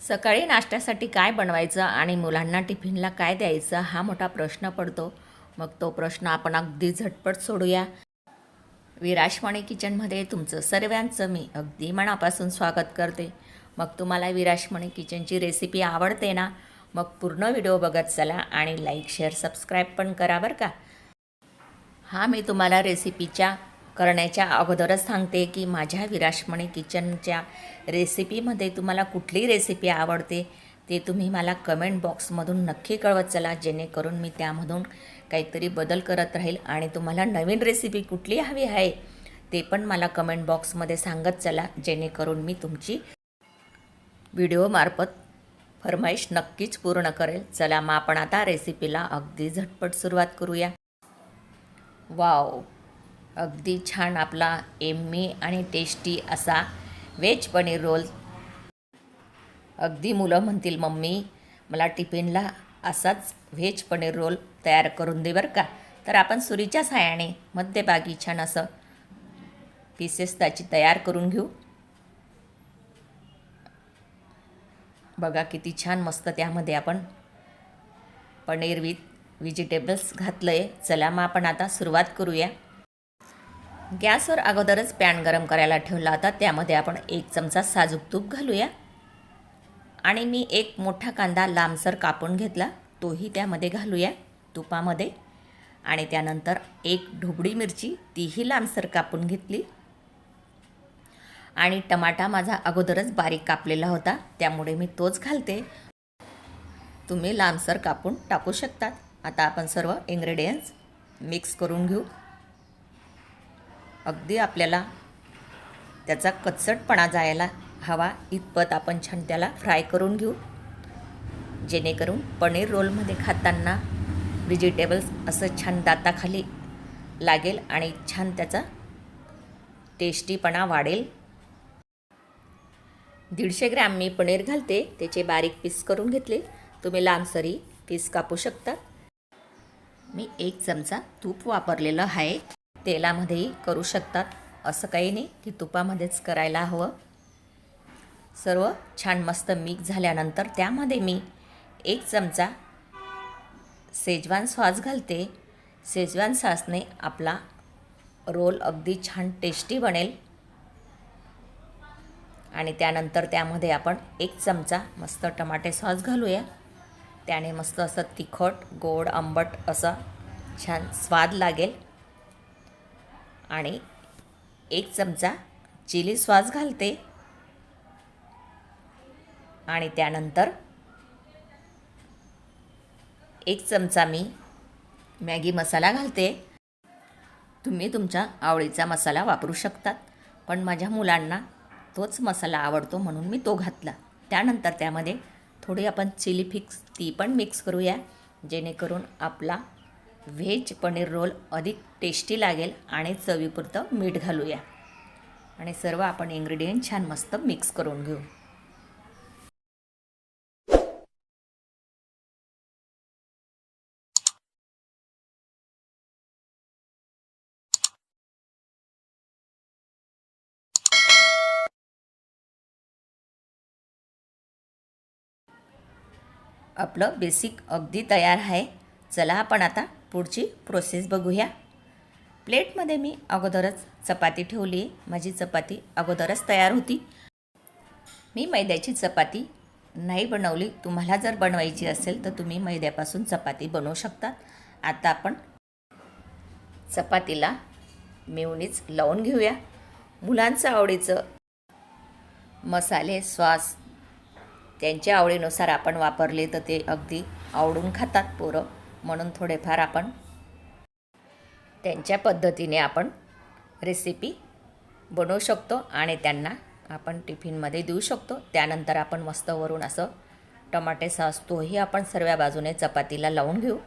सकाळी नाश्त्यासाठी काय बनवायचं आणि मुलांना टिफिनला काय द्यायचं हा मोठा प्रश्न पडतो. मग तो प्रश्न आपण अगदी झटपट सोडूया. विराशवाणी किचनमध्ये तुमचं सर्वांचं मी अगदी मनापासून स्वागत करते. मग तुम्हाला विराशवाणी किचनची रेसिपी आवडते ना? मग पूर्ण व्हिडिओ बघत चला आणि लाईक, शेअर, सबस्क्राईब पण करा बरं का. मी तुम्हाला रेसिपीच्या करण्याच्या अगोदरच सांगते की माझ्या विराशमणी किचनच्या रेसिपीमध्ये तुम्हाला कुठली रेसिपी आवडते ते तुम्ही मला कमेंट बॉक्समधून नक्की कळवत चला, जेणेकरून मी त्यामधून काहीतरी बदल करत राहील. आणि तुम्हाला नवीन रेसिपी कुठली हवी आहे ते पण मला कमेंट बॉक्समध्ये सांगत चला, जेणेकरून मी तुमची व्हिडिओमार्फत फरमाईश नक्कीच पूर्ण करेल. चला मग आपण आता रेसिपीला अगदी झटपट सुरुवात करूया. वाव, अगदी छान आपला एम्मी आणि टेस्टी असा व्हेज पनीर रोल. अगदी मुलं म्हणतील, मम्मी मला टिफिनला असाच व्हेज पनीर रोल तयार करून दे बरं का. तर आपण सुरीच्या साहाय्याने मध्यभागी छान असं पीसेस त्याची तयार करून घेऊ. बघा किती छान मस्त त्यामध्ये आपण पनीर विथ व्हेजिटेबल्स घातलं आहे. चला मग आपण आता सुरुवात करूया. गॅसवर अगोदरच पॅन गरम करायला ठेवला होता. त्यामध्ये आपण 1 चमचा साजूक तूप घालूया. आणि मी एक मोठा कांदा लांबसर कापून घेतला, तोही त्यामध्ये घालूया तुपामध्ये. आणि त्यानंतर 1 ढोबळी मिरची, तीही लांबसर कापून घेतली. आणि टमाटा माझा अगोदरच बारीक कापलेला होता, त्यामुळे मी तोच घालते. तुम्ही लांबसर कापून टाकू शकतात. आता आपण सर्व इन्ग्रेडियंट्स मिक्स करून घेऊ. अगदी आपल्याला त्याचा कच्चटपणा जायला हवा इतपत आपण छान त्याला फ्राय करून घेऊ, जेणेकरून पनीर रोलमध्ये खाताना व्हेजिटेबल्स असं छान दाताखाली लागेल आणि छान त्याचा टेस्टीपणा वाढेल. 150 ग्रॅम मी पनीर घालते, त्याचे बारीक पीस करून घेतले. तुम्ही लांबसरी पीस कापू शकता. मी 1 चमचा तूप वापरलेलं आहे. तेलामध्येही करू शकतात, असं काही नाही की तुपामध्येच करायला हवं. सर्व छान मस्त मिक्स झाल्यानंतर त्यामध्ये मी 1 चमचा शेजवान सॉस घालते. शेजवान सॉसने आपला रोल अगदी छान टेस्टी बनेल. आणि त्यानंतर त्यामध्ये आपण 1 चमचा मस्त टमाटे सॉस घालूया. त्याने मस्त असं तिखट, गोड, आंबट असं छान स्वाद लागेल. आणि 1 चमचा चिली सॉस घालते. आणि त्यानंतर 1 चमचा मी मॅगी मसाला घालते. तुम्ही तुमच्या आवडीचा मसाला वापरू शकतात, पण माझ्या मुलांना तोच मसाला आवडतो म्हणून मी तो घातला. त्यानंतर त्यामध्ये थोडी आपण चिली फ्लेक्स ती पण मिक्स करूया, जेणेकरून आपला व्हेज पनीर रोल अधिक टेस्टी लागेल. आणि चवीपुरतं मीठ घालूया. आणि सर्व आपण इन्ग्रेडियंट छान मस्त मिक्स करून घेऊ. आपलं बेसिक अगदी तयार आहे. चला आपण आता पुढची प्रोसेस बघूया. प्लेटमध्ये मी अगोदरच चपाती ठेवली. माझी चपाती अगोदरच तयार होती. मी मैद्याची चपाती नाही बनवली. तुम्हाला जर बनवायची असेल तर तुम्ही मैद्यापासून चपाती बनवू शकता. आता आपण चपातीला मेयोनीज लावून घेऊया. मुलांचं आवडीचं मसाले, सॉस त्यांच्या आवडीनुसार आपण वापरले तर ते अगदी आवडून खातात पोरं, म्हणून थोडेफार आपण त्यांच्या पद्धतीने आपण रेसिपी बनवू शकतो आणि त्यांना आपण टिफिनमध्ये देऊ शकतो. त्यानंतर आपण मस्त वरून असं टमाटे सॉस तोही आपण सर्व बाजूने चपातीला लावून घेऊ.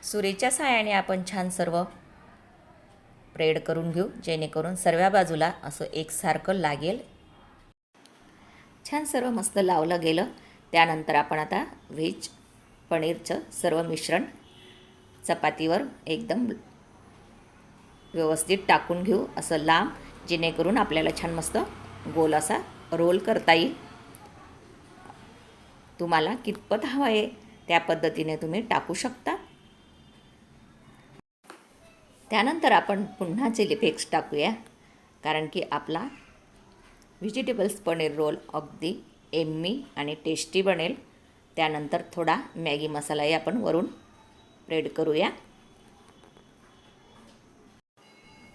सुरीच्या साहाय्याने आपण छान सर्व स्प्रेड करून घेऊ, जेणेकरून सर्व बाजूला असं एकसारखं लागेल. छान सर्व मस्त लावलं गेलं. त्यानंतर आपण आता व्हेज पनीरचं सर्व मिश्रण चपातीवर एकदम व्यवस्थित टाकून घेऊ, असं लांब, जेणेकरून आपल्याला छान मस्त गोल असा रोल करता येईल. तुम्हाला कितपत हवं आहे त्या पद्धतीने तुम्ही टाकू शकता. त्यानंतर आपण पुन्हा चिली फ्लेक्स टाकूया, कारण की आपला व्हेजिटेबल्स पनीर रोल अगदी एम्मी आणि टेस्टी बनेल. त्यानंतर थोडा मॅगी मसालाही आपण वरून स्प्रेड करूया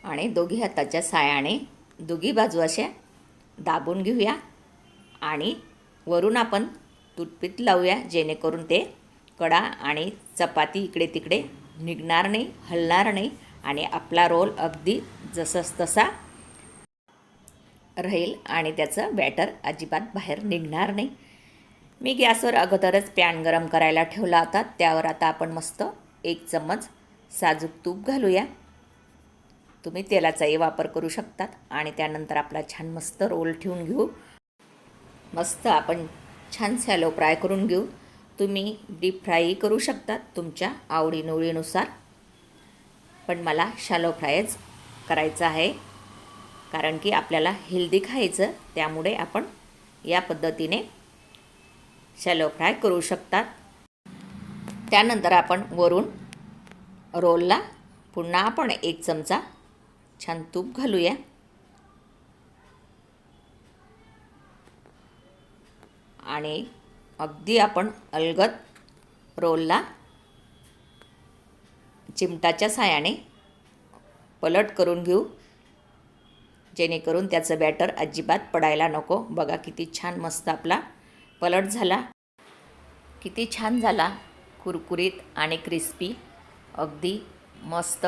आणि दोघी हाताच्या साहाय्याने दोघी बाजू अशा दाबून घेऊया आणि वरून आपण टूथपिक लावूया, जेणेकरून ते कडा आणि चपाती इकडे तिकडे निघणार नाही, हलणार नाही आणि आपला रोल अगदी जसंच तसा राहील आणि त्याचं बॅटर अजिबात बाहेर निघणार नाही. मी गॅसवर अगोदरच पॅन गरम करायला ठेवला होता. त्यावर आता आपण मस्त 1 चम्मच साजूक तूप घालूया. तुम्ही तेलाचाही वापर करू शकतात आणि त्यानंतर आपला छान मस्त रोल ठेवून घेऊ. मस्त आपण छान शॅलो फ्राय करून घेऊ. तुम्ही डीप फ्रायही करू शकतात तुमच्या आवडीनिवडीनुसार, पण मला शॅलो फ्रायच करायचं आहे, कारण की आपल्याला हेल्दी खायचं. त्यामुळे आपण या पद्धतीने शॅलो फ्राय करू शकतात. त्यानंतर आपण वरून रोलला पुन्हा आपण 1 चमचा छान तूप घालूया आणि अगदी आपण अलगद रोलला चिमटाच्या साहाय्याने पलट करून घेऊ, जेणेकरून त्याचं बॅटर अजिबात पडायला नको. बघा किती छान मस्त आपला पलट झाला, किती छान झाला, कुरकुरीत आणि क्रिस्पी. अगदी मस्त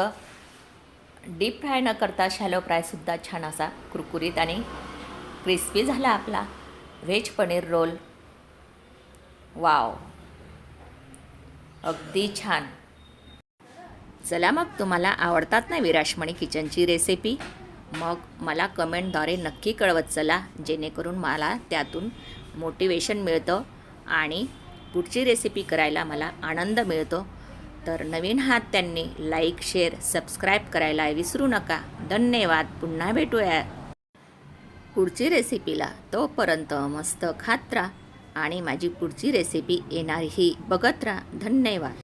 डीप फ्राय न करता शॅलो फ्रायसुद्धा छान असा कुरकुरीत आणि क्रिस्पी झाला आपला व्हेज पनीर रोल. वाव, अगदी छान. चला मग, तुम्हाला आवडतात ना विराशमणी किचनची रेसिपी? मग मला कमेंटद्वारे नक्की कळवत चला, जेणेकरून मला त्यातून मोटिवेशन मिळतं आणि पुढची रेसिपी करायला मला आनंद मिळतो. तर नवीन आहात त्यांनी लाईक, शेअर, सबस्क्राईब करायला विसरू नका. धन्यवाद. पुन्हा भेटूया पुढची रेसिपीला. तोपर्यंत मस्त खात राहा आणि माझी पुढची रेसिपी येणारही बघत राहा. धन्यवाद.